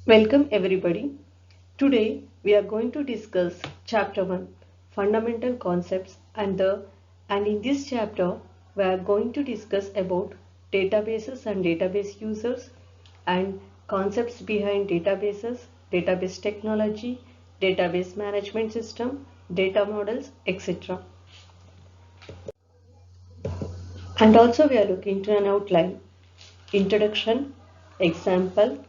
Welcome everybody. Today we are going to discuss chapter 1 fundamental concepts and in this chapter we are going to discuss about databases and database users and concepts behind databases, database technology, database management system, data models, etc. And also we are looking to an outline, introduction, example,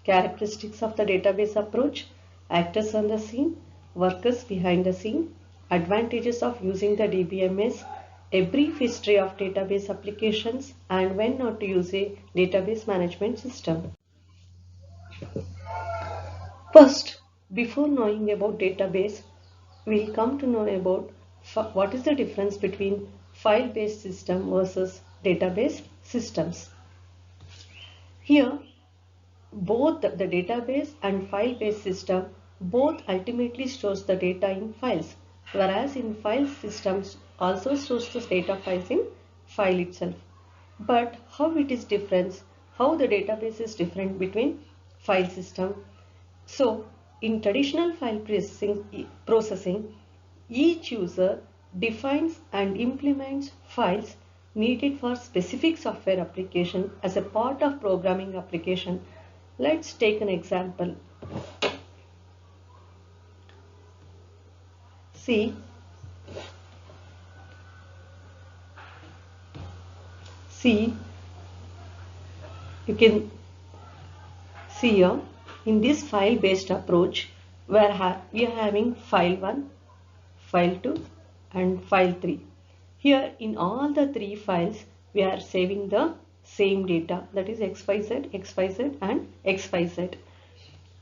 characteristics of the database approach, actors on the scene, workers behind the scene, advantages of using the DBMS, a brief history of database applications, and when not to use a database management system. First, before knowing about database, we'll come to know about what is the difference between file-based system versus database systems. Here, both the database and file-based system both ultimately stores the data in files, whereas in file systems also stores the data files in file itself. But how it is different, how the database is different between file system. So in traditional file processing, each user defines and implements files needed for specific software application as a part of programming application. Let's take an example. See you can see here in this file based approach where we are having file 1, file 2 and file 3. Here in all the three files we are saving the same data, that is XYZ, XYZ and XYZ.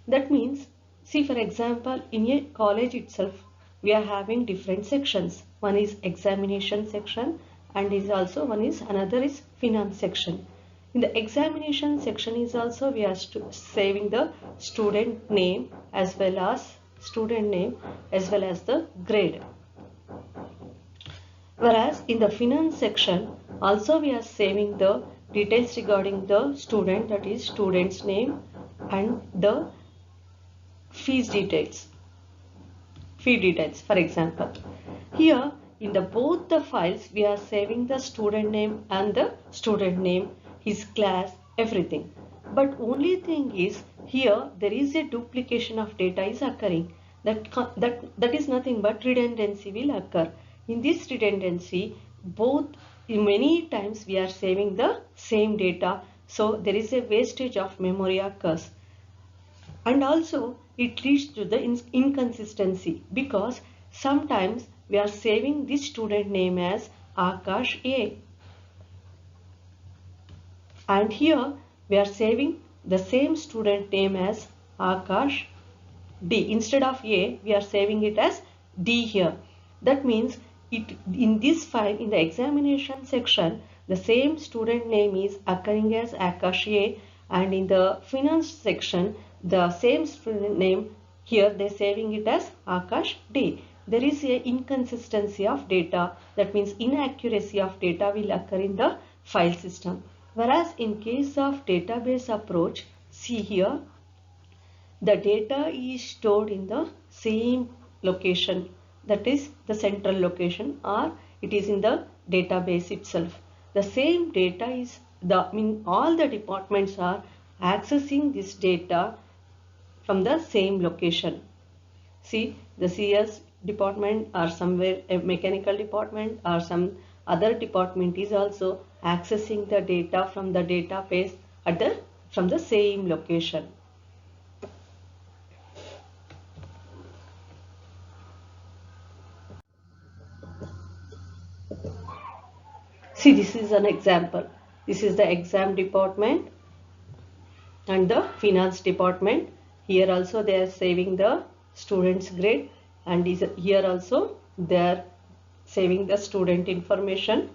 That means, see for example, in a college itself we are having different sections. One is examination section and another is finance section. In the examination section is also we are saving the student name as well as the grade. Whereas in the finance section also we are saving the details regarding the student, that is student's name and the fee details. For example, here in both the files we are saving the student name and the student name, his class, everything. But only thing is here there is a duplication of data is occurring. That is nothing but redundancy will occur. In this redundancy, many times we are saving the same data, so there is a wastage of memory occurs. And also it leads to the inconsistency, because sometimes we are saving this student name as Akash A, and here we are saving the same student name as Akash D. Instead of A we are saving it as D here. That means in this file, in the examination section, the same student name is occurring as Akash A, and in the finance section the same student name, here they are saving it as Akash D. There is a inconsistency of data, that means inaccuracy of data will occur in the file system. Whereas in case of database approach, see here, the data is stored in the same location, that is the central location, or it is in the database itself. The same data is all the departments are accessing this data from the same location. See, the CS department or somewhere a mechanical department or some other department is also accessing the data from the database from the same location. See, this is an example. This is the exam department and the finance department. Here also they are saving the student's grade, and here also they are saving the student information.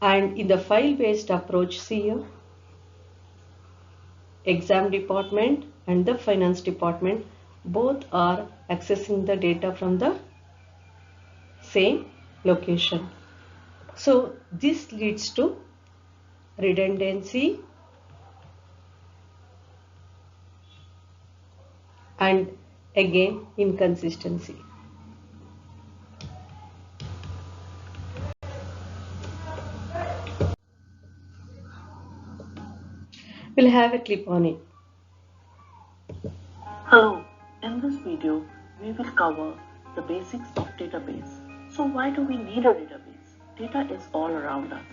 And in the file based approach, see here, exam department and the finance department both are accessing the data from the same location. So this leads to redundancy and again inconsistency. We'll have a clip on it. Hello, in this video we will cover the basics of database. So why do we need a database? Data is all around us.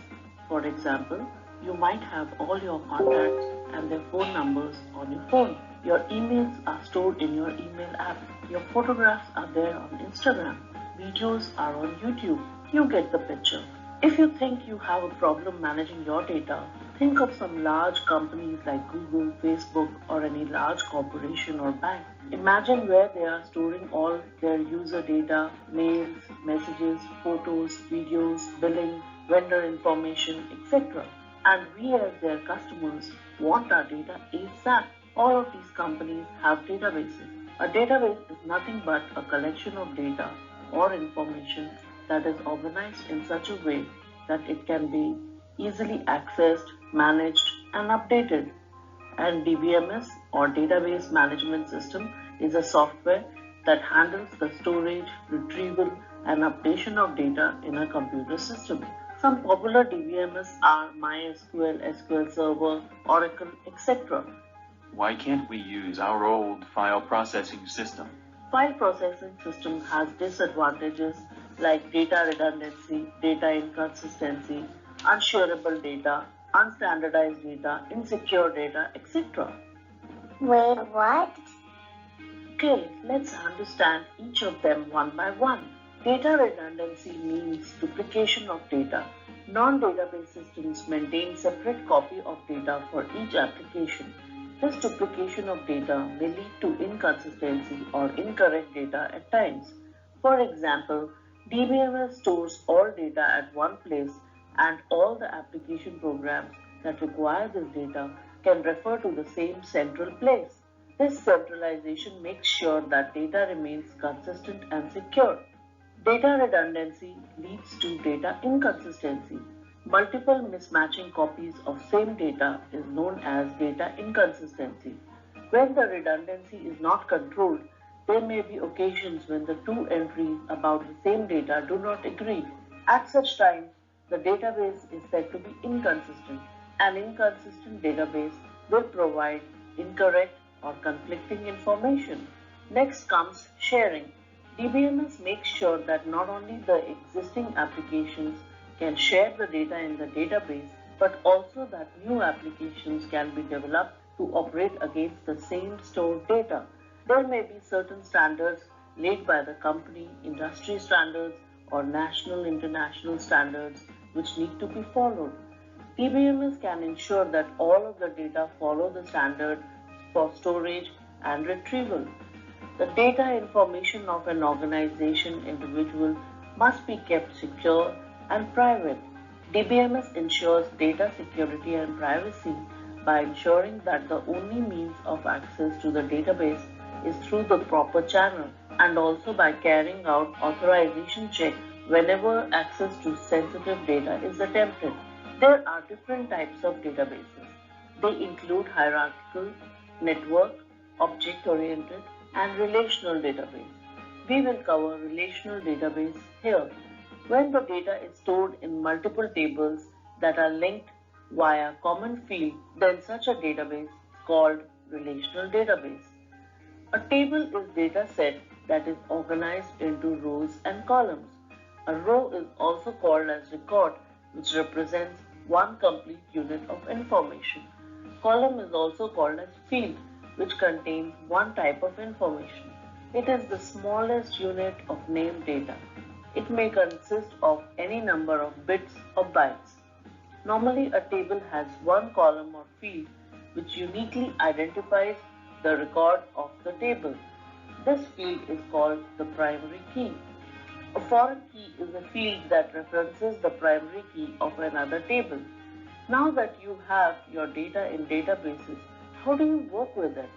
For example, you might have all your contacts and their phone numbers on your phone. Your emails are stored in your email app. Your photographs are there on Instagram. Videos are on YouTube. You get the picture. If you think you have a problem managing your data, think of some large companies like Google, Facebook, or any large corporation or bank. Imagine where they are storing all their user data, mails, messages, photos, videos, billing, vendor information, etc. And we as their customers want our data ASAP. All of these companies have databases. A database is nothing but a collection of data or information that is organized in such a way that it can be easily accessed, managed, and updated. And DBMS or Database Management System is a software that handles the storage, retrieval, and updation of data in a computer system. Some popular DBMS are MySQL, SQL Server, Oracle, etc. Why can't we use our old file processing system? File processing system has disadvantages like data redundancy, data inconsistency, unshareable data, unstandardized data, insecure data, etc. Wait, what? Okay, let's understand each of them one by one. Data redundancy means duplication of data. Non-database systems maintain separate copy of data for each application. This duplication of data may lead to inconsistency or incorrect data at times. For example, DBMS stores all data at one place and all the application programs that require this data can refer to the same central place. This centralization makes sure that data remains consistent and secure. Data redundancy leads to data inconsistency. Multiple mismatching copies of same data is known as data inconsistency. When the redundancy is not controlled, there may be occasions when the two entries about the same data do not agree. At such times, the database is said to be inconsistent. An inconsistent database will provide incorrect or conflicting information. Next comes sharing. DBMS makes sure that not only the existing applications can share the data in the database, but also that new applications can be developed to operate against the same stored data. There may be certain standards laid by the company, industry standards, or national international standards which need to be followed. DBMS can ensure that all of the data follow the standard for storage and retrieval. The data information of an organization individual must be kept secure and private. DBMS ensures data security and privacy by ensuring that the only means of access to the database is through the proper channel and also by carrying out authorization checks whenever access to sensitive data is attempted. There are different types of databases. They include hierarchical, network, object-oriented, and relational database. We will cover relational database here. When the data is stored in multiple tables that are linked via common field, then such a database is called relational database. A table is data set that is organized into rows and columns. A row is also called as record, which represents one complete unit of information. Column is also called as field, which contains one type of information. It is the smallest unit of named data. It may consist of any number of bits or bytes. Normally, a table has one column or field which uniquely identifies the record of the table. This field is called the primary key. A foreign key is a field that references the primary key of another table. Now that you have your data in databases, how do you work with it?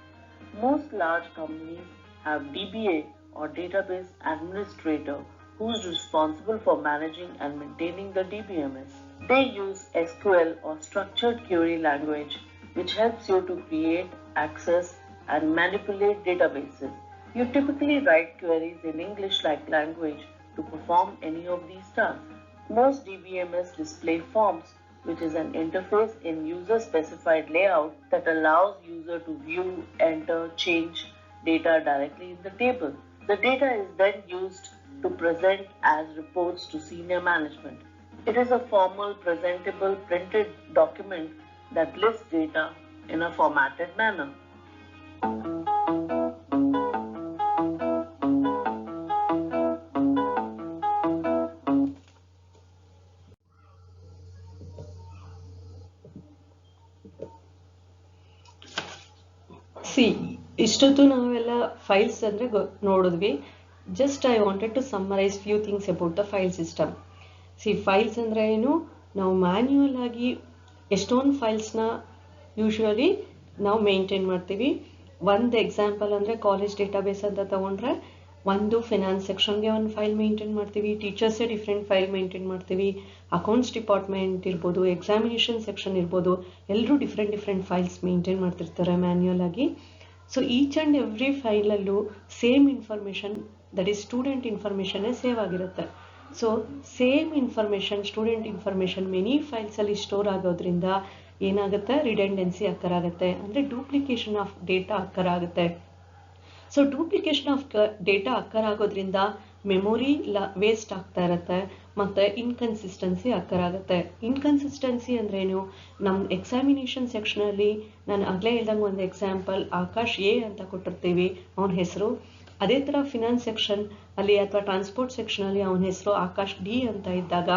Most large companies have DBA or database administrator who is responsible for managing and maintaining the DBMS. They use SQL or structured query language which helps you to create, access, and manipulate databases. You typically write queries in English-like language to perform any of these tasks. Most DBMS display forms, which is an interface in user-specified layout that allows user to view, enter, change data directly in the table. The data is then used to present as reports to senior management. It is a formal, presentable, printed document that lists data in a formatted manner. C ಇಷ್ಟೊತ್ತು ನಾವೆಲ್ಲ files ಅಂದರೆ ನೋಡಿದ್ವಿ. Just I wanted to summarise few things about the file system. C files ಅಂದರೆ ಏನು, ನಾವು manual ಆಗಿ ಎಷ್ಟೊಂದು ಫೈಲ್ಸ್ನ usually ನಾವು ಮೇಂಟೈನ್ ಮಾಡ್ತೀವಿ. ಒಂದು ಎಕ್ಸಾಂಪಲ್ ಅಂದರೆ ಕಾಲೇಜ್ ಡೇಟಾಬೇಸ್ ಅಂತ ತಗೊಂಡ್ರೆ ಒಂದು ಫಿನಾನ್ಸ್ ಸೆಕ್ಷನ್ಗೆ ಒಂದು ಫೈಲ್ ಮೇಂಟೈನ್ ಮಾಡ್ತೀವಿ, ಟೀಚರ್ಸೇ ಡಿಫ್ರೆಂಟ್ ಫೈಲ್ ಮೇಂಟೈನ್ ಮಾಡ್ತೀವಿ, ಅಕೌಂಟ್ಸ್ ಡಿಪಾರ್ಟ್ಮೆಂಟ್ ಇರ್ಬೋದು, ಎಕ್ಸಾಮಿನೇಷನ್ ಸೆಕ್ಷನ್ ಇರ್ಬೋದು, ಎಲ್ಲರೂ ಡಿಫ್ರೆಂಟ್ ಫೈಲ್ಸ್ ಮೇಂಟೈನ್ ಮಾಡ್ತಿರ್ತಾರೆ ಮ್ಯಾನ್ಯುಯಲ್ ಆಗಿ. ಸೊ ಈಚ್ ಆ್ಯಂಡ್ ಎವ್ರಿ ಫೈಲಲ್ಲೂ same information, that is student ಇನ್ಫಾರ್ಮೇಷನ್ನೇ ಸೇವ್ ಆಗಿರುತ್ತೆ. So same information, student information many ಫೈಲ್ಸಲ್ಲಿ ಸ್ಟೋರ್ ಆಗೋದ್ರಿಂದ ಏನಾಗುತ್ತೆ, ರಿಡೆಂಡೆನ್ಸಿ ಅಕ್ಕರಾಗುತ್ತೆ, ಅಂದರೆ ಡೂಪ್ಲಿಕೇಶನ್ ಆಫ್ ಡೇಟಾ ಅಕ್ಕರಾಗುತ್ತೆ. ಸೊ ಡೂಪ್ಲಿಕೇಶನ್ ಆಫ್ ಡೇಟಾ ಅಕ್ಕರಾಗೋದ್ರಿಂದ ಮೆಮೊರಿ ವೇಸ್ಟ್ ಆಗ್ತಾ ಇರುತ್ತೆ ಮತ್ತು ಇನ್ಕನ್ಸಿಸ್ಟೆನ್ಸಿ ಅಕ್ಕರಾಗುತ್ತೆ. ಇನ್ಕನ್ಸಿಸ್ಟೆನ್ಸಿ ಅಂದ್ರೇನು, ನಮ್ಮ ಎಕ್ಸಾಮಿನೇಷನ್ ಸೆಕ್ಷನಲ್ಲಿ ನಾನು ಆಗಲೇ ಹೇಳ್ದಂಗೆ ಒಂದು ಎಕ್ಸಾಂಪಲ್ ಆಕಾಶ್ ಎ ಅಂತ ಕೊಟ್ಟಿರ್ತೀವಿ ಅವನ ಹೆಸರು. ಅದೇ ಥರ ಫಿನಾನ್ಸ್ ಸೆಕ್ಷನ್ ಅಲ್ಲಿ ಅಥವಾ ಟ್ರಾನ್ಸ್ಪೋರ್ಟ್ ಸೆಕ್ಷನಲ್ಲಿ ಅವನ ಹೆಸರು ಆಕಾಶ್ ಡಿ ಅಂತ ಇದ್ದಾಗ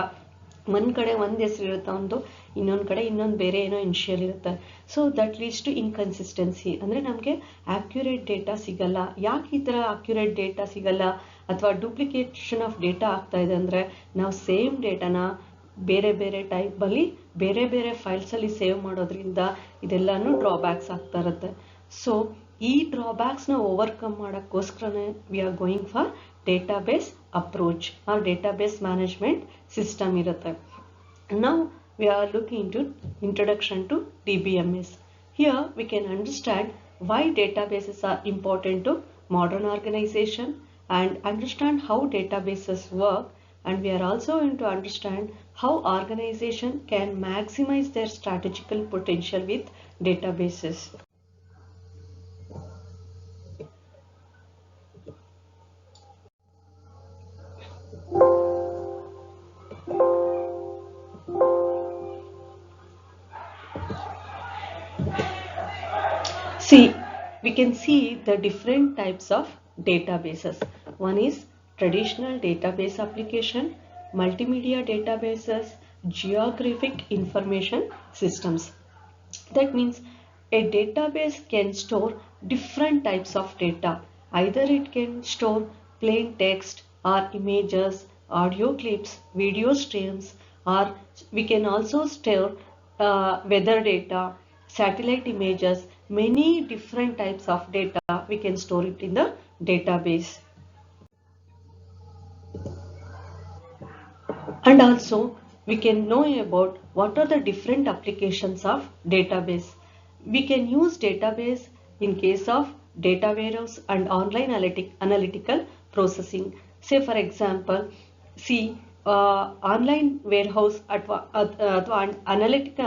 ಒಂದು ಕಡೆ ಒಂದು ಹೆಸರು ಇರುತ್ತೆ ಅವನದು, ಇನ್ನೊಂದು ಕಡೆ ಇನ್ನೊಂದು ಬೇರೆ ಏನೋ ಇನಿಷಿಯಲ್ ಇರುತ್ತೆ. So that leads to inconsistency, ಅಂದರೆ ನಮಗೆ ಆಕ್ಯುರೇಟ್ ಡೇಟಾ ಸಿಗಲ್ಲ. ಯಾಕೆ ಈ ಥರ ಆಕ್ಯುರೇಟ್ ಡೇಟಾ ಸಿಗಲ್ಲ ಅಥವಾ ಡೂಪ್ಲಿಕೇಶನ್ ಆಫ್ ಡೇಟಾ ಆಗ್ತಾ ಇದೆ ಅಂದರೆ, ನಾವು ಸೇಮ್ ಡೇಟಾನ ಬೇರೆ ಬೇರೆ ಟೈಪಲ್ಲಿ ಬೇರೆ ಬೇರೆ ಫೈಲ್ಸಲ್ಲಿ ಸೇವ್ ಮಾಡೋದ್ರಿಂದ ಇದೆಲ್ಲನೂ ಡ್ರಾಬ್ಯಾಕ್ಸ್ ಆಗ್ತಾ ಇರುತ್ತೆ. ಸೊ ಈ ಡ್ರಾಬ್ಯಾಕ್ಸ್ನ ಓವರ್ಕಮ್ ಮಾಡೋಕ್ಕೋಸ್ಕರನೇ we are going for database approach or database management system irutte. Now we are looking into introduction to DBMS. Here we can understand why databases are important to modern organization and understand how databases work, and we are also going to understand how organization can maximize their strategical potential with databases. See, we can see the different types of databases. One is traditional database application, multimedia databases, geographic information systems. That means a database can store different types of data. Either it can store plain text or images, audio clips, video streams, or we can also store weather data, satellite images, many different types of data we can store it in the database. And also we can know about what are the different applications of database. We can use database in case of data warehouse and online analytical processing. Say for example, see online warehouse ಅಥವಾ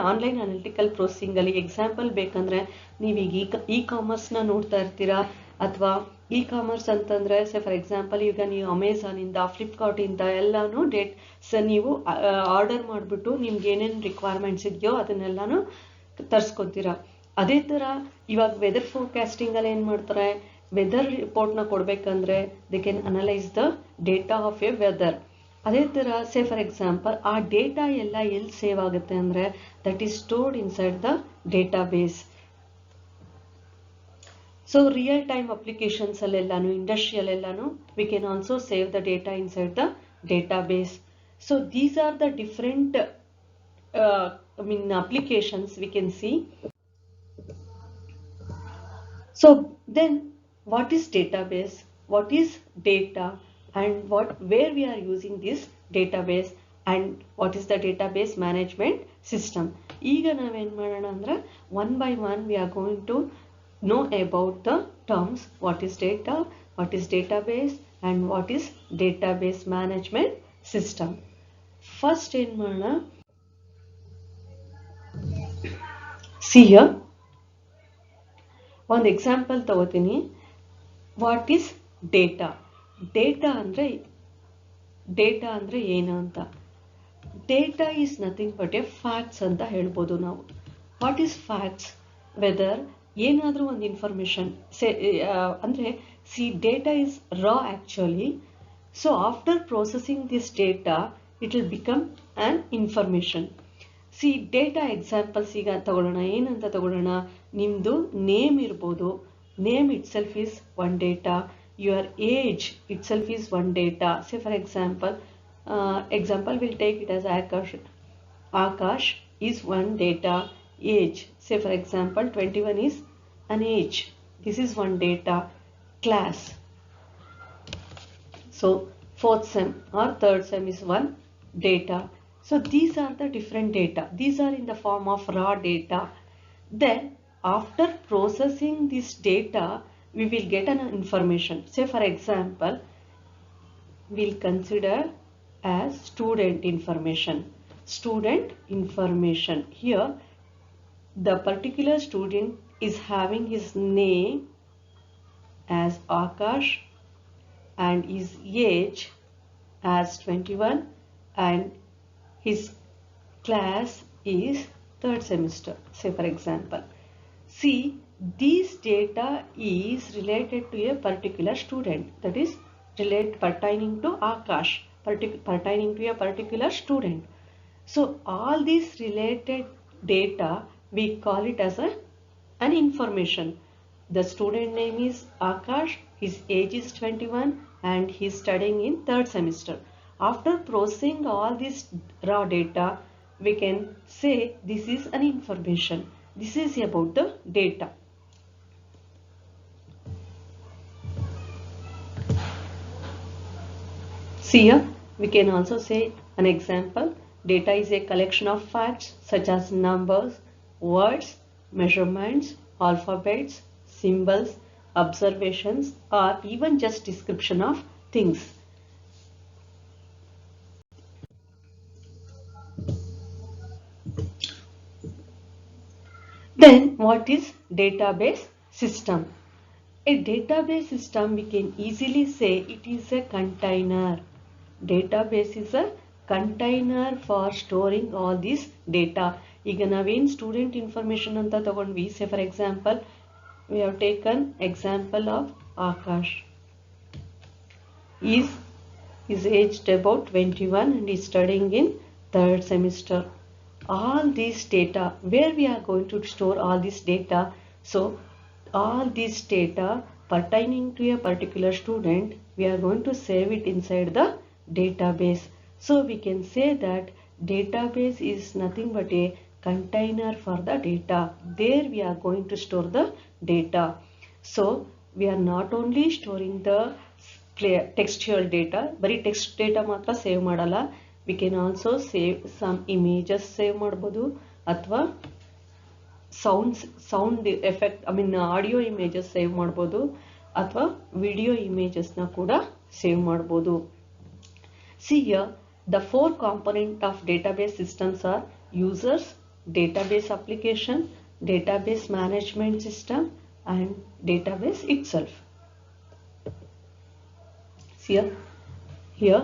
online analytical ಪ್ರೊಸೆಸಿಂಗಲ್ಲಿ example ಬೇಕಂದರೆ ನೀವೀಗ e ಕಾಮರ್ಸ್ನ ನೋಡ್ತಾ ಇರ್ತೀರಾ, ಅಥವಾ e commerce ಅಂತಂದರೆ for example ಈಗ ನೀವು ಅಮೆಝಾನಿಂದ, ಫ್ಲಿಪ್ಕಾರ್ಟಿಂದ ಎಲ್ಲನೂ ನೀವು ಆರ್ಡರ್ ಮಾಡಿಬಿಟ್ಟು ನಿಮ್ಗೆ ಏನೇನು ರಿಕ್ವೈರ್ಮೆಂಟ್ಸ್ ಇದೆಯೋ ಅದನ್ನೆಲ್ಲನೂ ತರಿಸ್ಕೊತೀರಾ. ಅದೇ ಥರ ಇವಾಗ ವೆದರ್ ಫೋರ್ಕಾಸ್ಟಿಂಗಲ್ಲಿ ಏನು ಮಾಡ್ತಾರೆ, ವೆದರ್ ರಿಪೋರ್ಟ್ನ ಕೊಡಬೇಕಂದ್ರೆ they can analyse the data of a weather. ಅದೇ ಥರ ಫಾರ್ ಎಕ್ಸಾಂಪಲ್ ಆ ಡೇಟಾ ಎಲ್ಲ ಎಲ್ಲಿ ಸೇವ್ ಆಗುತ್ತೆ ಅಂದರೆ that is stored inside the database. So real time applications ಅಲ್ಲೆಲ್ಲಾನು, ಇಂಡಸ್ಟ್ರಿಯಲ್ಲೆಲ್ಲಾನು we can also save the data inside the database. So these are the different applications we can see. So then what is database, what is data, and where we are using this database, and what is the database management system. ಈಗ ನಾವೇನು ಮಾಡೋಣ ಅಂದರೆ one by one we are going to know about the terms what is data, what is database, and what is database management system. First in ಮಾಡೋಣ, see here ಒಂದು example ತಗೋತೀನಿ. What is data? Data ಅಂದರೆ ಏನು ಅಂತ. Data is nothing but A facts ಅಂತ ಹೇಳ್ಬೋದು ನಾವು. What is facts? Weather ಏನಾದರೂ ಒಂದು ಇನ್ಫಾರ್ಮೇಷನ್ ಅಂದರೆ data is raw actually. So after processing this data it will become an information. Data examples ಈಗ ತಗೊಳ್ಳೋಣ. ಏನಂತ ತಗೊಳ್ಳೋಣ? ನಿಮ್ಮದು ನೇಮ್ ಇರ್ಬೋದು. Name itself is one data. Your age itself is one data. For example we'll take it as Akash is one data. Age, say for example 21 is an age. This is one data. Class, so fourth sem or third sem is one data. So these are the different data. These are in the form of raw data. Then after processing this data we will get an information. Say for example we'll consider as student information. Here the particular student is having his name as Akash and his age as 21 and his class is third semester, say for example. This data is related to a particular student, that is pertaining to Akash, pertaining to a particular student. So all these related data we call it as an information. The student name is Akash, his age is 21 and he is studying in third semester. After processing all this raw data we can say this is an information. This is about the data. Here we can also say an example. Data is a collection of facts such as numbers, words, measurements, alphabets, symbols, observations, or even just description of things. Then what is database system? A database system we can easily say it is a container. Database is a container for storing all this data. ಈಗ ನಾವೇನು student information ಅಂತ ತಗೊಂಡ್ವಿ. Say for example we have taken example of Akash. is aged about 21 and is studying in third semester. All these data, where we are going to store all this data? So all this data pertaining to a particular student we are going to save it inside the database. So we can say that database is nothing but a container for the data. There we are going to store the data. So we are not only storing the textual data, but text data matra save madala. We can also save some images save ಮಾಡಬಹುದು, ಅಥವಾ sound effect, audio images save ಮಾಡಬಹುದು, ಅಥವಾ video images na ಕೂಡ save ಮಾಡಬಹುದು. See here, the four components of database systems are users, database application, database management system, and database itself. See here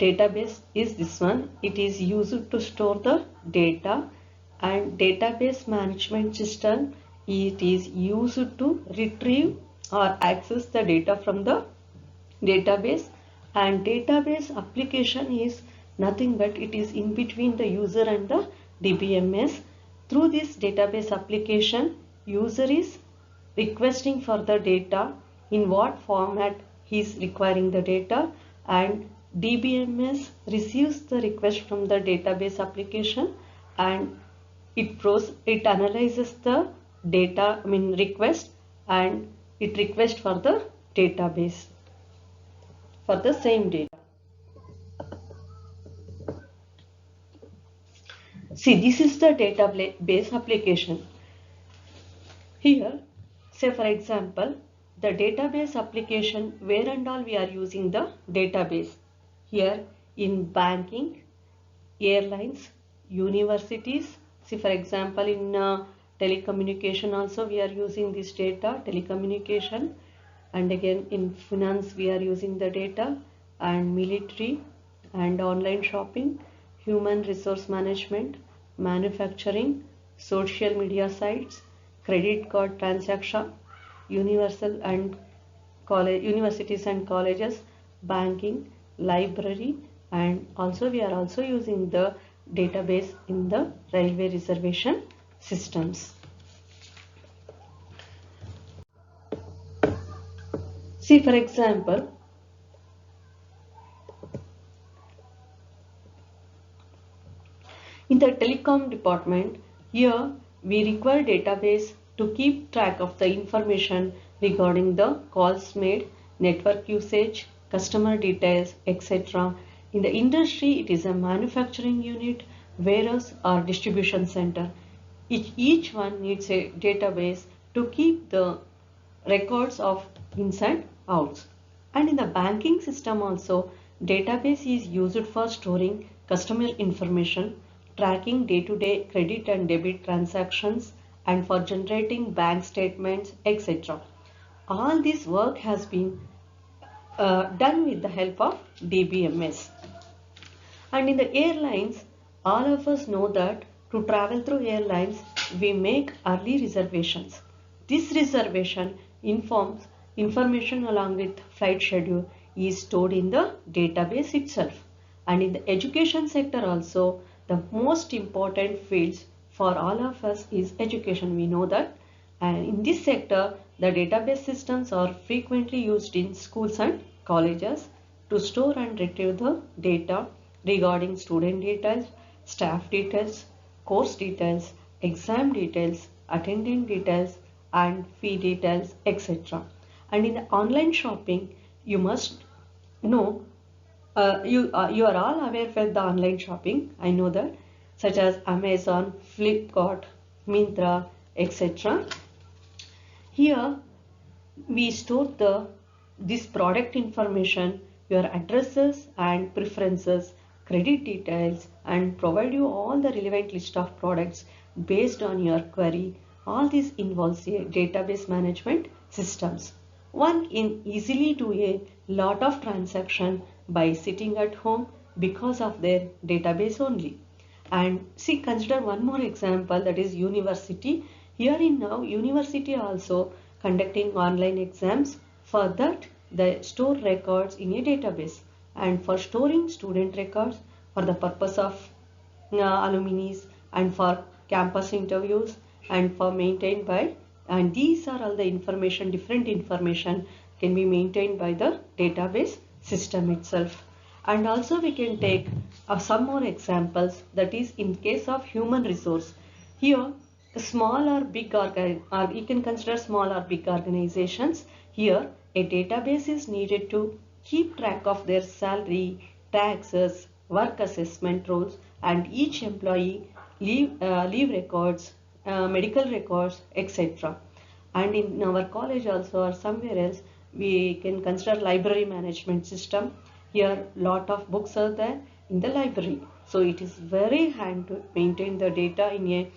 database is this one. It is used to store the data, and database management system, it is used to retrieve or access the data from the database, and database application is nothing but it is in between the user and the DBMS. Through this database application, user is requesting for the data, in what format he is requiring the data, and DBMS receives the request from the database application and it analyzes the data, request, and it requests for the database for the same data. This is the database application. Here, say for example, the database application, where and all we are using the database. Here in banking, airlines, universities. See for example in telecommunication also we are using this data, telecommunication, and again in finance we are using the data, and military and online shopping, human resource management, manufacturing, social media sites, credit card transaction, universal and college, universities and colleges, banking, library, and also we are also using the database in the railway reservation systems. See for example, in the telecom department, here we require database to keep track of the information regarding the calls made, network usage, customer details, etc. In the industry, it is a manufacturing unit, warehouse or distribution center. Each one needs a database to keep the records of ins and outs. And in the banking system also, database is used for storing customer information, tracking day-to-day credit and debit transactions, and for generating bank statements, etc. All this work has been done with the help of DBMS. And in the airlines, all of us know that to travel through airlines, we make early reservations. This reservation informs information along with flight schedule is stored in the database itself. And in the education sector also, the most important fields for all of us is education. We know that. And in this sector, the database systems are frequently used in schools and colleges to store and retrieve the data regarding student details, staff details, course details, exam details, attendant details, and fee details, etc. And in the online shopping, you must know, you are all aware with the online shopping, I know that, such as Amazon, Flipkart, Myntra, etc. Here we store this product information, your addresses and preferences, credit details, and provide you all the relevant list of products based on your query. All this involves a database management systems. One can easily do a lot of transaction by sitting at home because of their database only. And see, consider one more example, that is university. Here in now, university also conducting online exams. For that, they store records in a database. And for storing student records for the purpose of alumni and for campus interviews and for maintained by, and these are all the information, different information can be maintained by the database system itself. And also we can take some more examples, that is in case of human resource. Here small or big or you can consider small or big organizations. Here a database is needed to keep track of their salary, taxes, work assessment roles, and each employee leave records, medical records, etc. And in our college also or somewhere else, we can consider library management system. Here lot of books are there in the library, so it is very handy to maintain the data in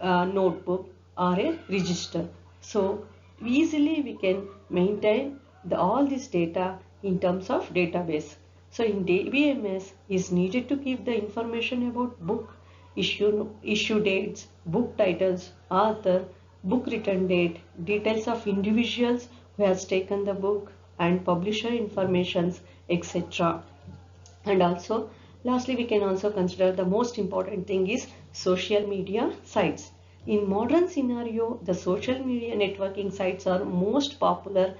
a notebook or a register. So easily we can maintain all this data in terms of database. So in DBMS is needed to keep the information about book issue dates, book titles, author, book return date, details of individuals who has taken the book, and publisher informations, etc. And also lastly we can also consider the most important thing is social media sites. In modern scenario, the social media networking sites are most popular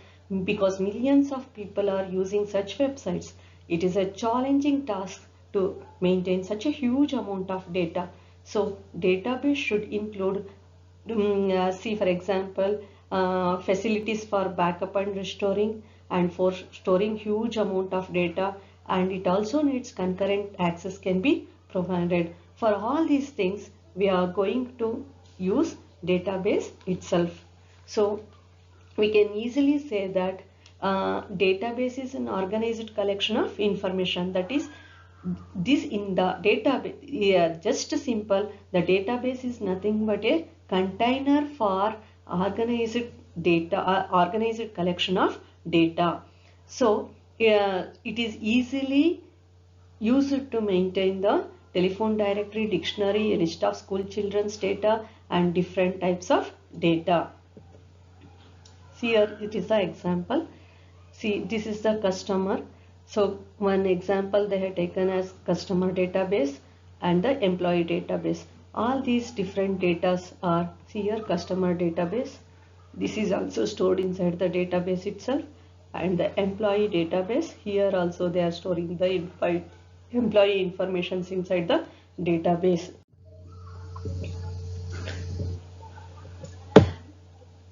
because millions of people are using such websites. It is a challenging task to maintain such a huge amount of data. So database should include see for example facilities for backup and restoring, and for storing huge amount of data, and it also needs concurrent access can be provided. For all these things we are going to use database itself. So we can easily say that database is an organized collection of information. That is, this in the database, just simple, the database is nothing but a container for organized data, organized collection of data. So it is easily used to maintain the telephone directory, dictionary, list of school children's data and different types of data. See, here it is the example. See, this is the customer. So one example they have taken as customer database and the employee database. All these different datas are, see here, customer database. This is also stored inside the database itself, and the employee database. Here also they are storing the employee information inside the database.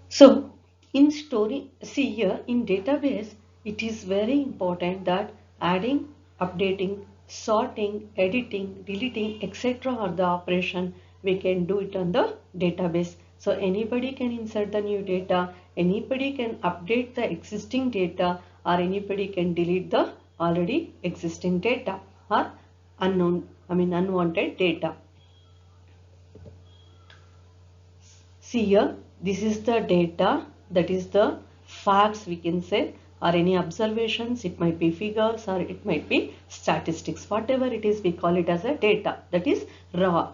So in storing, see here in database, it is very important that adding, updating, sorting, editing, deleting, etc. are the operation we can do it on the database. So anybody can insert the new data, anybody can update the existing data, or anybody can delete the already existing data or unwanted data. See here, this is the data, that is the facts we can say, or any observations, it might be figures or it might be statistics. Whatever it is, we call it as a data, that is raw,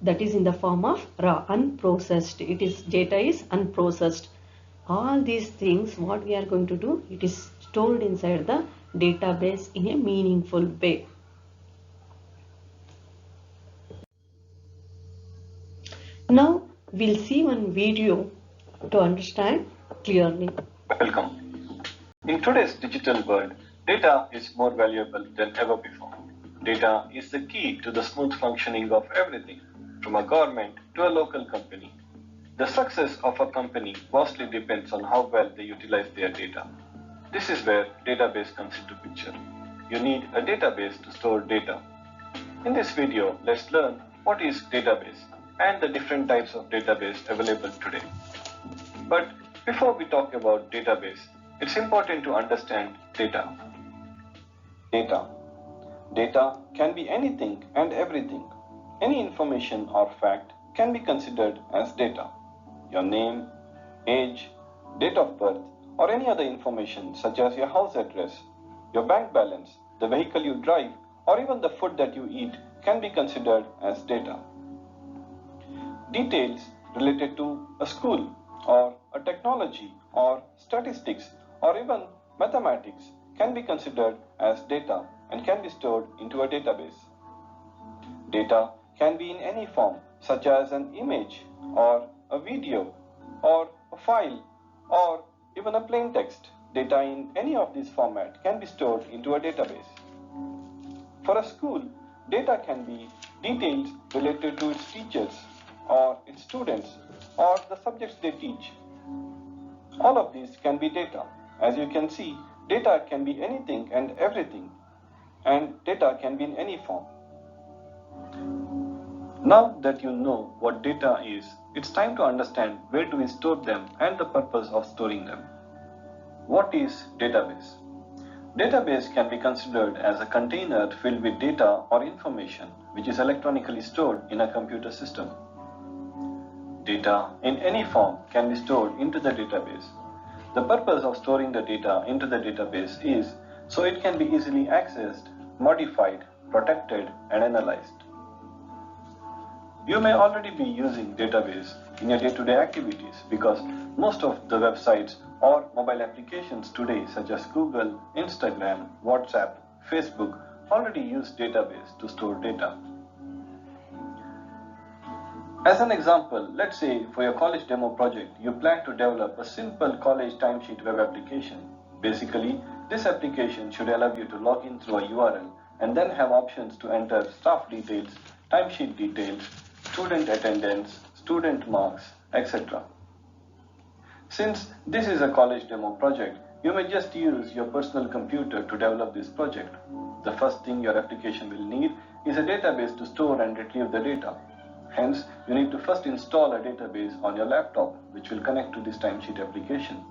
that is in the form of raw, unprocessed. It is, data is unprocessed. All these things, what we are going to do, it is stored inside the database in a meaningful way. Now we'll see one video to understand clearly. Welcome. In today's digital world, data is more valuable than ever before. Data is the key to the smooth functioning of everything, from a government to a local company. The success of a company vastly depends on how well they utilize their data. This is where database comes into picture. You need a database to store data. In this video, let's learn what is database and the different types of database available today. But before we talk about database, it's important to understand data. Data can be anything and everything. Any information or fact can be considered as data. Your name, age, date of birth, or any other information such as your house address, your bank balance, the vehicle you drive, or even the food that you eat can be considered as data. Details related to a school or a technology or statistics or even mathematics can be considered as data and can be stored into a database. Data can be in any form, such as an image or a video or a file or even a plain text. Data in any of these formats can be stored into a database. For a school, data can be details related to its teachers or its students or the subjects they teach. All of these can be data. As you can see, data can be anything and everything, and data can be in any form. Now that you know what data is, it's time to understand where do we store them and the purpose of storing them. What is database? Database can be considered as a container filled with data or information which is electronically stored in a computer system. Data in any form can be stored into the database. The purpose of storing the data into the database is so it can be easily accessed, modified, protected, and analyzed. You may already be using database in your day-to-day activities because most of the websites or mobile applications today such as Google, Instagram, WhatsApp, Facebook already use database to store data. As an example, let's say for your college demo project, you plan to develop a simple college timesheet web application. Basically, this application should allow you to log in through a URL and then have options to enter staff details, timesheet details, student attendance, student marks, etc. Since this is a college demo project, you may just use your personal computer to develop this project. The first thing your application will need is a database to store and retrieve the data. Hence, you need to first install a database on your laptop, which will connect to this timesheet application.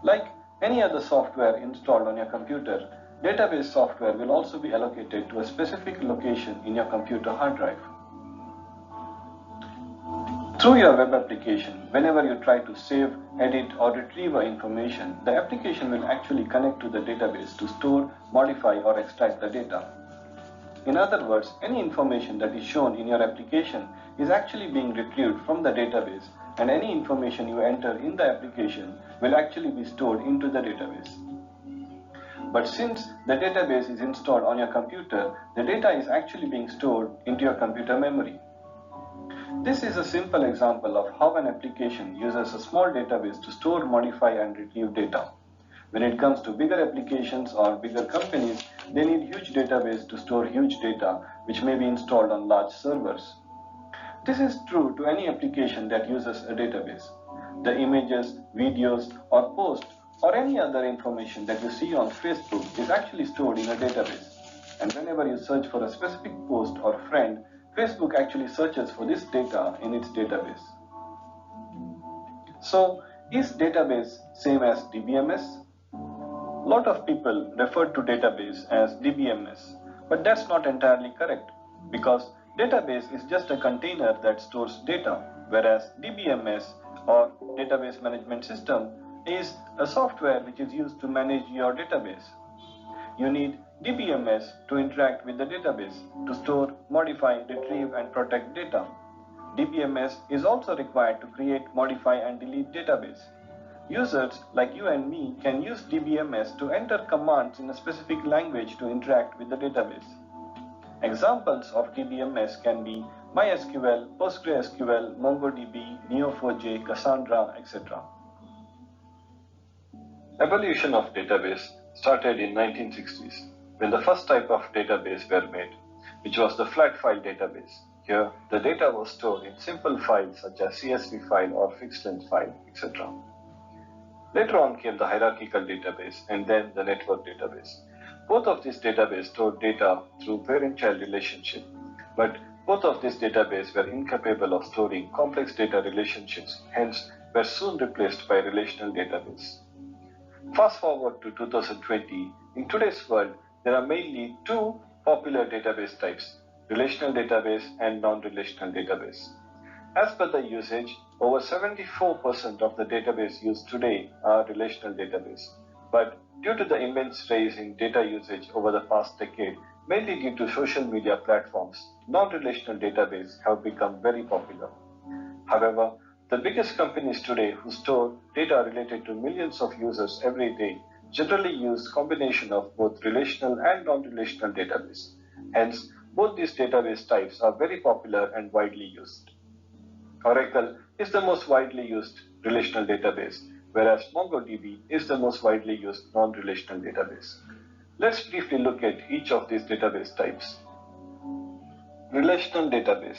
Like any other software installed on your computer, database software will also be allocated to a specific location in your computer hard drive. Through your web application, whenever you try to save, edit, or retrieve information, the application will actually connect to the database to store, modify, or extract the data. In other words, any information that is shown in your application is actually being retrieved from the database, and any information you enter in the application will actually be stored into the database. But since the database is installed on your computer, the data is actually being stored into your computer memory. This is a simple example of how an application uses a small database to store, modify, and retrieve data. When it comes to bigger applications or bigger companies, they need huge database to store huge data, which may be installed on large servers. This is true to any application that uses a database. The images, videos, or posts, or any other information that you see on Facebook is actually stored in a database. And whenever you search for a specific post or friend, Facebook actually searches for this data in its database. So, is database same as DBMS? A lot of people refer to database as DBMS, but that's not entirely correct, because database is just a container that stores data, whereas DBMS or database management system is a software which is used to manage your database. You need DBMS to interact with the database, to store, modify, retrieve, and protect data. DBMS is also required to create, modify, and delete database. Users like you and me can use DBMS to enter commands in a specific language to interact with the database. Examples of DBMS can be MySQL, PostgreSQL, MongoDB, Neo4j, Cassandra, etc. Evolution of database started in 1960s when the first type of database were made, which was the flat file database. Here, the data was stored in simple files such as CSV file or fixed length file, etc. Later on came the hierarchical database and then the network database. Both of these databases stored data through parent-child relationship, but both of these databases were incapable of storing complex data relationships, hence were soon replaced by relational database. Fast forward to 2020, in today's world, there are mainly two popular database types, relational database and non-relational database. As per the usage, over 74% of the database used today are relational database. But due to the immense rise in data usage over the past decade, mainly due to social media platforms, non-relational databases have become very popular. However, the biggest companies today who store data related to millions of users every day generally use combination of both relational and non-relational database. Hence, both these database types are very popular and widely used. Oracle is the most widely used relational database, whereas MongoDB is the most widely used non-relational database. Let's briefly look at each of these database types. Relational database.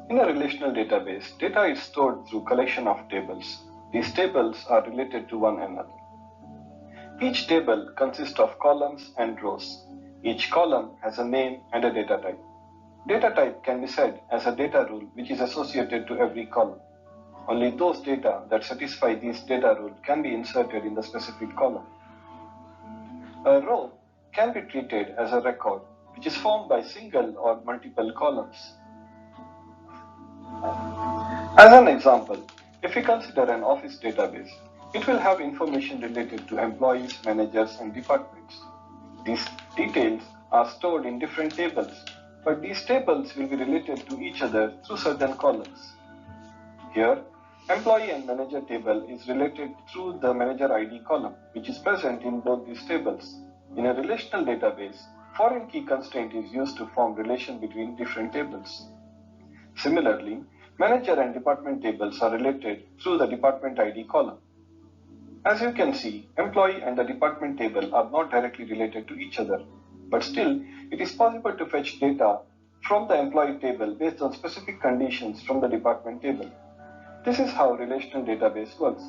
In a relational database, data is stored through collection of tables. These tables are related to one another. Each table consists of columns and rows. Each column has a name and a data type. Data type can be said as a data rule which is associated to every column. Only those data that satisfy these data rules can be inserted in the specific column. A row can be treated as a record which is formed by single or multiple columns. As an example, if we consider an office database, it will have information related to employees, managers, and departments. These details are stored in different tables, but these tables will be related to each other through certain columns. Here, employee and manager table is related through the manager ID column, which is present in both these tables. In a relational database, foreign key constraint is used to form relation between different tables. Similarly, manager and department tables are related through the department ID column. As you can see, employee and the department table are not directly related to each other, but still, it is possible to fetch data from the employee table based on specific conditions from the department table. This is how relational database works.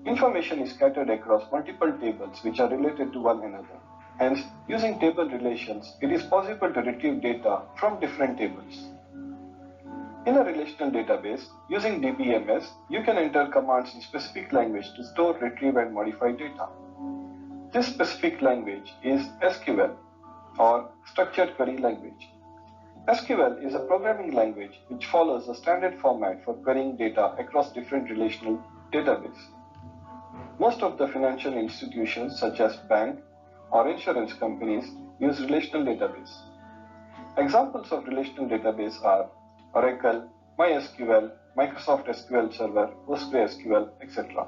Information is scattered across multiple tables which are related to one another. Hence, using table relations, it is possible to retrieve data from different tables. In a relational database, using DBMS, you can enter commands in specific language to store, retrieve, and modify data. This specific language is SQL, or Structured Query Language. SQL is a programming language which follows a standard format for querying data across different relational databases. Most of the financial institutions such as bank or insurance companies use relational database. Examples of relational database are Oracle, MySQL, Microsoft SQL Server, PostgreSQL, etc.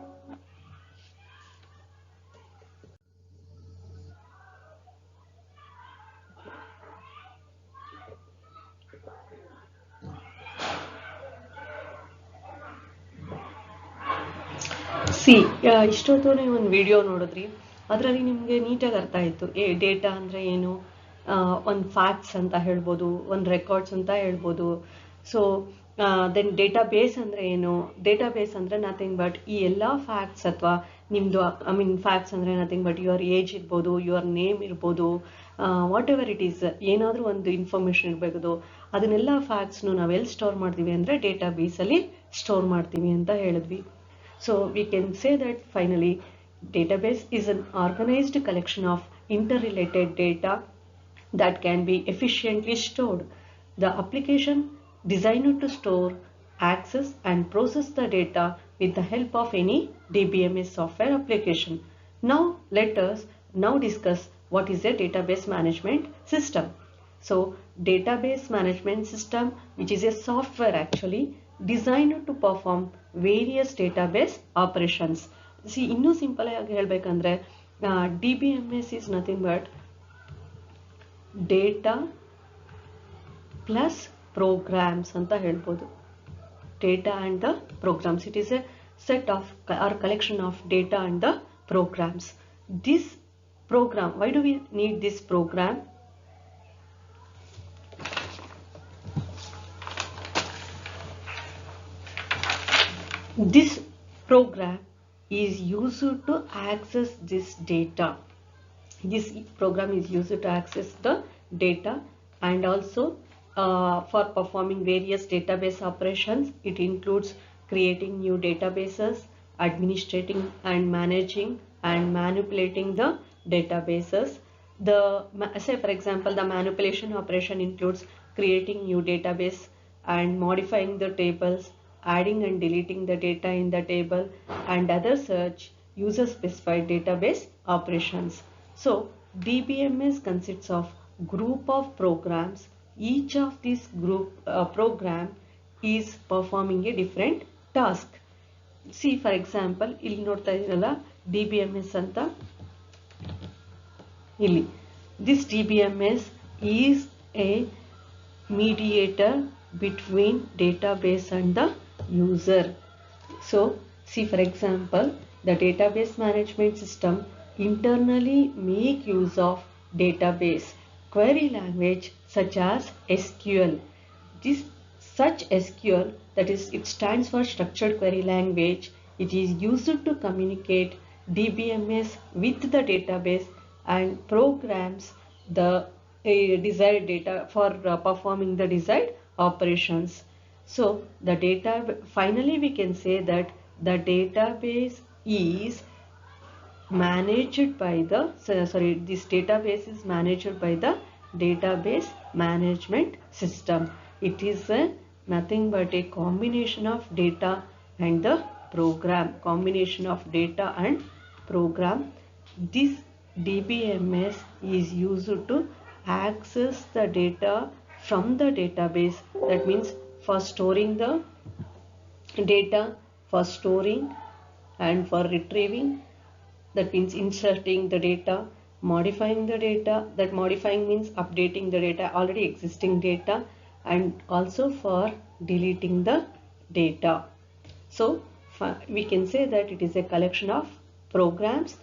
C ಇಷ್ಟೊತ್ತು ನೀವು ಒಂದು video ನೋಡಿದ್ರಿ, ಅದರಲ್ಲಿ ನಿಮಗೆ ನೀಟಾಗಿ ಅರ್ಥ ಆಯಿತು data ಅಂದರೆ ಏನು, ಒಂದು ಫ್ಯಾಕ್ಟ್ಸ್ ಅಂತ ಹೇಳ್ಬೋದು, ಒಂದು ರೆಕಾರ್ಡ್ಸ್ ಅಂತ ಹೇಳ್ಬೋದು. ಸೊ ದೆನ್ ಡೇಟಾ ಬೇಸ್ ಅಂದರೆ ಏನು, ಡೇಟಾ ಬೇಸ್ ಅಂದರೆ ನಥಿಂಗ್ ಬಟ್ ಈ ಎಲ್ಲ ಫ್ಯಾಕ್ಟ್ಸ್ ಅಥವಾ ನಿಮ್ಮದು ಫ್ಯಾಕ್ಟ್ಸ್ ಅಂದರೆ ನಥಿಂಗ್ ಬಟ್ ಯುವರ್ ಏಜ್ ಇರ್ಬೋದು, ಯುವರ್ ನೇಮ್ ಇರ್ಬೋದು, ವಾಟ್ ಎವರ್ ಇಟ್ ಈಸ್, ಏನಾದರೂ ಒಂದು ಇನ್ಫಾರ್ಮೇಷನ್ ಇರಬೇಕು, ಅದನ್ನೆಲ್ಲ ಫ್ಯಾಕ್ಟ್ಸ್ನು ನಾವೆಲ್ಲಿ ಸ್ಟೋರ್ ಮಾಡ್ತೀವಿ ಅಂದರೆ ಡೇಟಾ ಬೇಸಲ್ಲಿ ಸ್ಟೋರ್ ಮಾಡ್ತೀವಿ ಅಂತ ಹೇಳಿದ್ವಿ. So we can say that finally database is an organized collection of interrelated data that can be efficiently stored. The application designed to store, access and process the data with the help of any DBMS software application. Now let us now discuss what is a database management system. So database management system, which is a software actually designed to perform various database operations. See, ಇನ್ನೂ simple ಆಗಿ ಹೇಳಬೇಕಂದ್ರೆ DBMS is nothing but data plus programs ಅಂತ ಹೇಳ್ಬೋದು. Data and the programs. It is a set of or collection of data and the programs. This program, why do we need this program? This program is used to access this data. This program is used to access the data and also for performing various database operations. It includes creating new databases, administrating and managing and manipulating the databases. Say for example, the manipulation operation includes creating new database and modifying the tables, adding and deleting the data in the table, and other such user specified database operations. So DBMS consists of group of programs. Each of these group program is performing a different task. See for example, ಇಲ್ಲಿ ನೋಡ್ತಾ ಇದ್ದೀರಲ್ಲ DBMS ಅಂತ, ಇಲ್ಲಿ this DBMS is a mediator between database and the user. So see for example, the database management system internally make use of database query language such as SQL. Such SQL, that is, it stands for Structured Query Language. It is used to communicate DBMS with the database and programs the desired data for performing the desired operations. So the data, finally we can say that the database is managed by the, this database is managed by the database management system. It is nothing but a combination of data and the program, combination of data and program. This DBMS is used to access the data from the database. That means for storing the data, for storing and for retrieving, that means inserting the data, modifying the data, that modifying means updating the data, already existing data, and also for deleting the data. So we can say that it is a collection of programs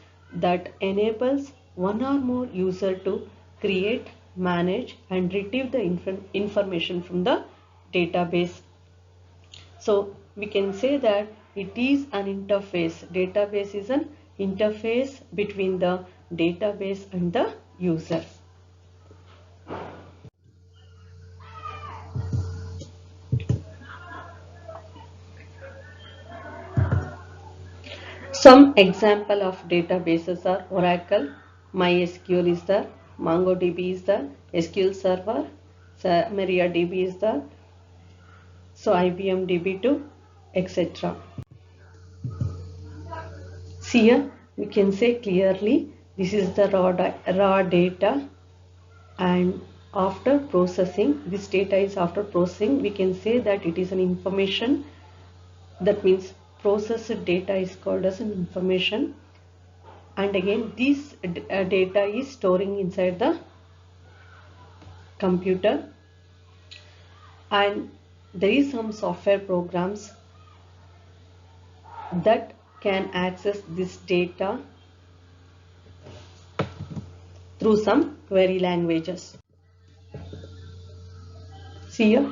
that enables one or more user to create, manage and retrieve the information from the database. So we can say that it is an interface. Database is an interface between the database and the user. Some example of databases are Oracle, MySQL is there, MongoDB is there, SQL Server, MariaDB is there, so IBM DB2, etc. See here, we can say clearly this is the raw data, and after processing, this data is after processing, we can say that it is an information. That means processed data is called as an information, and again this data is storing inside the computer, and there is some software programs that can access this data through some query languages. See here,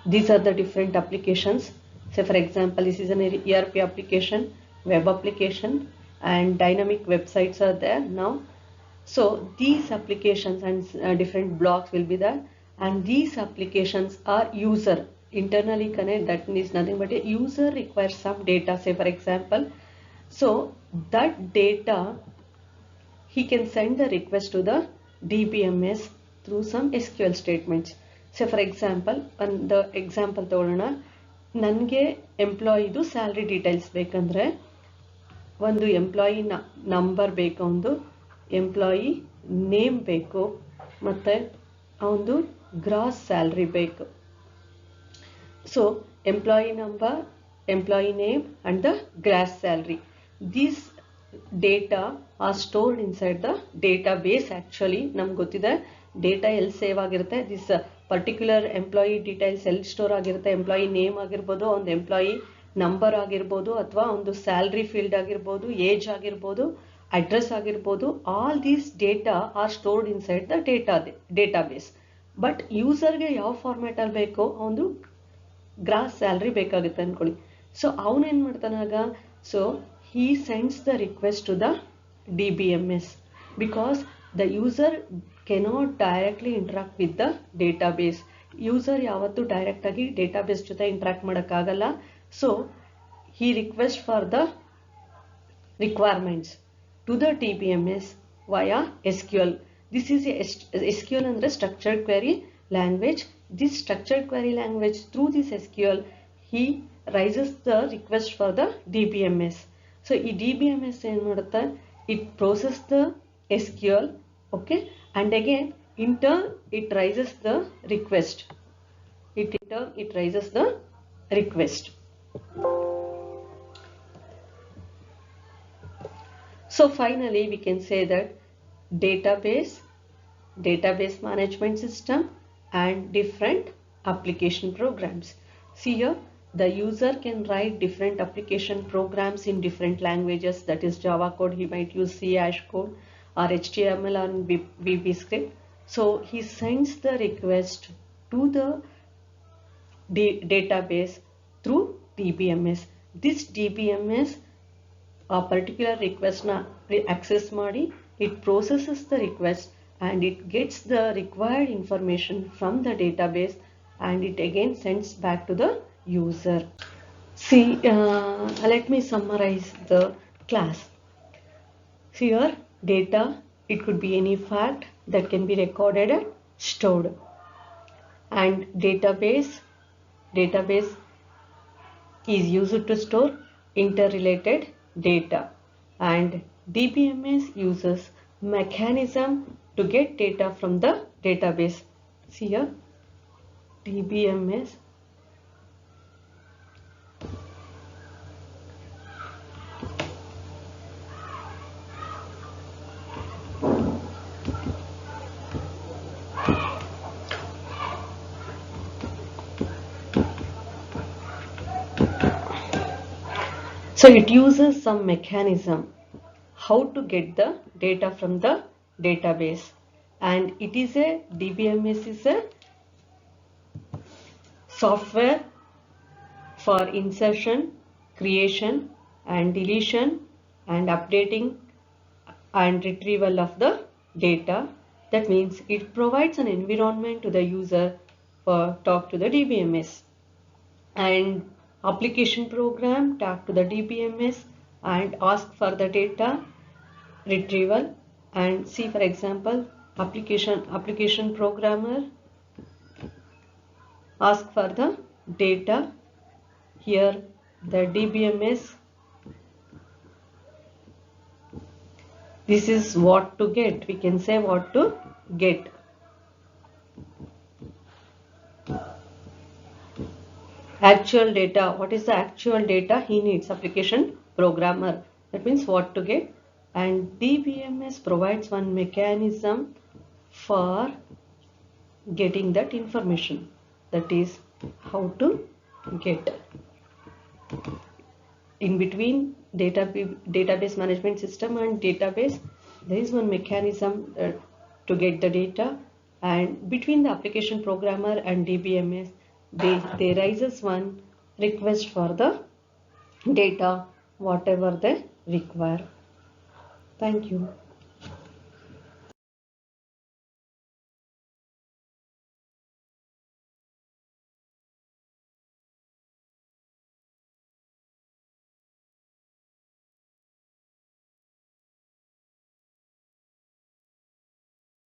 these are the different applications. Say for example, this is an ERP application, web application, and dynamic websites are there now. So these applications and different blocks will be there, and these applications are user internally connect. That means nothing but a user requires some data, say for example. So that data, he can send the request to the DBMS through some SQL statements. Say for example, on the example ತಗೊಳ್ಳೋಣ, ನನಗೆ ಎಂಪ್ಲಾಯಿದು salary details ಬೇಕಂದ್ರೆ ಒಂದು employee number ಬೇಕು, ಒಂದು employee name ಬೇಕು, ಮತ್ತು ಒಂದು gross salary ಬೇಕು. So employee number, employee name and the gross salary, these data are stored inside the database. Actually ನಮ್ಗೆ ಗೊತ್ತಿದೆ ಡೇಟಾ ಎಲ್ಲಿ ಸೇವ್ ಆಗಿರುತ್ತೆ, ದಿಸ್ ಪರ್ಟಿಕ್ಯುಲರ್ ಎಂಪ್ಲಾಯಿ ಡೀಟೇಲ್ಸ್ ಎಲ್ಲಿ ಸ್ಟೋರ್ ಆಗಿರುತ್ತೆ, ಎಂಪ್ಲಾಯಿ ನೇಮ್ ಆಗಿರ್ಬೋದು, ಒಂದು ಎಂಪ್ಲಾಯಿ ನಂಬರ್ ಆಗಿರ್ಬೋದು, ಅಥವಾ ಒಂದು ಸ್ಯಾಲ್ರಿ ಫೀಲ್ಡ್ ಆಗಿರ್ಬೋದು, ಏಜ್ ಆಗಿರ್ಬೋದು, ಅಡ್ರೆಸ್ ಆಗಿರ್ಬೋದು. All these data are stored inside the database. But ಯೂಸರ್ಗೆ ಯಾವ ಫಾರ್ಮ್ಯಾಟಲ್ಲಿ ಬೇಕೋ ಒಂದು ಗ್ರಾಸ್ ಸ್ಯಾಲ್ರಿ ಬೇಕಾಗುತ್ತೆ ಅಂದ್ಕೊಳ್ಳಿ. ಸೊ ಅವನೇನು ಮಾಡ್ತಾನಾಗ, so he sends the request to the DBMS because the user cannot directly interact with the database. User ಯಾವತ್ತು ಡೈರೆಕ್ಟ್ ಆಗಿ ಡೇಟಾಬೇಸ್ ಜೊತೆ ಇಂಟ್ರಾಕ್ಟ್ ಮಾಡೋಕ್ಕಾಗಲ್ಲ. So he requests for the requirements to the DBMS via SQL. This is SQL ಅಂದ್ರೆ structured query language. This structured query language, through this SQL, he raises the request for the DBMS. So ಈ DBMS ಏನು ಮಾಡುತ್ತೆ, it process the SQL, okay, and again in turn it raises the request. It raises the request. So finally we can say that database management system and different application programs. See here, the user can write different application programs in different languages, that is Java code, he might use C# code or HTML or VB script. So he sends the request to the database through DBMS. This DBMS a particular request na access ಮಾಡಿ, it processes the request and it gets the required information from the database and it again sends back to the user. See, let me summarize the class. Here, data, it could be any fact that can be recorded and stored. And database is used to store interrelated data. And DBMS uses mechanism to get data from the database. See here, DBMS so it uses some mechanism how to get the data from the database, and it is a DBMS is a software for insertion, creation and deletion and updating and retrieval of the data. That means it provides an environment to the user for talk to the DBMS, and application program talk to the DBMS, and ask for the data retrieval. And see, for example, application programmer ask for the data. Here the DBMS, this is what to get. We can say what to get. Actual data, what is the actual data he needs? Application programmer, that means what to get. And DBMS provides one mechanism for getting that information, that is how to get. In between database management system and database, there is one mechanism to get the data, and between the application programmer and DBMS, they raises one request for the data, whatever they require. Thank you.